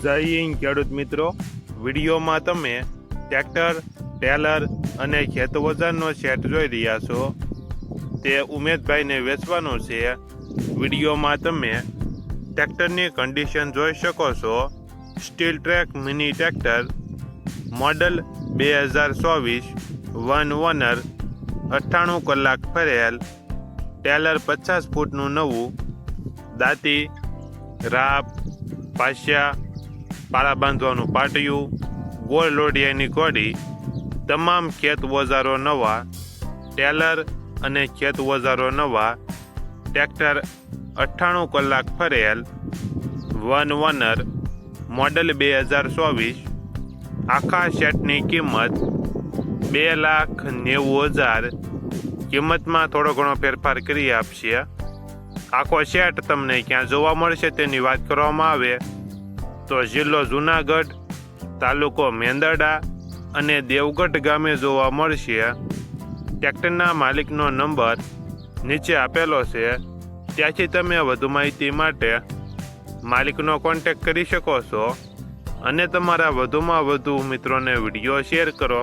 જય હિન્દ ખેડૂત મિત્રો, વિડીયોમાં તમે ટ્રેક્ટર, ટેલર અને ખેતવજનનો સેટ જોઈ રહ્યા છો. તે ઉમેદભાઈને વેચવાનું છે. વિડીયોમાં તમે ટ્રેક્ટરની કન્ડિશન જોઈ શકો છો. Steel track mini tractor, model 2024, one honour, 98 કલાક ફરેલ, ટેલર 50 ફૂટનું નવું, દાંતી, રાપ, પાશિયા, પાળા બાંધવાનું પાટિયું, ગોળ લોડિયાની ઘોડી, તમામ ખેત ઓજારો નવા, ટેલર અને ખેત ઓજારો નવા, ટ્રેક્ટર 98 કલાક ફરેલ, વન ઓનર, મોડલ 2024. આખા સેટની કિંમત 2,90,000. કિંમતમાં થોડો ઘણો ફેરફાર કરી આપશે. આખો સેટ તમને ક્યાં જોવા મળશે તેની વાત કરવામાં આવે તો જિલ્લો જુનાગઢ, તાલુકો મેંદરડા અને દેવગઢ ગામે જોવા મળશે. ટ્રેક્ટરના માલિકનો નંબર નીચે આપેલો છે, ત્યાંથી તમે વધુ માહિતી માટે માલિકનો કોન્ટેક્ટ કરી શકો છો અને તમારા વધુમાં વધુ મિત્રોને વિડીયો શેર કરો.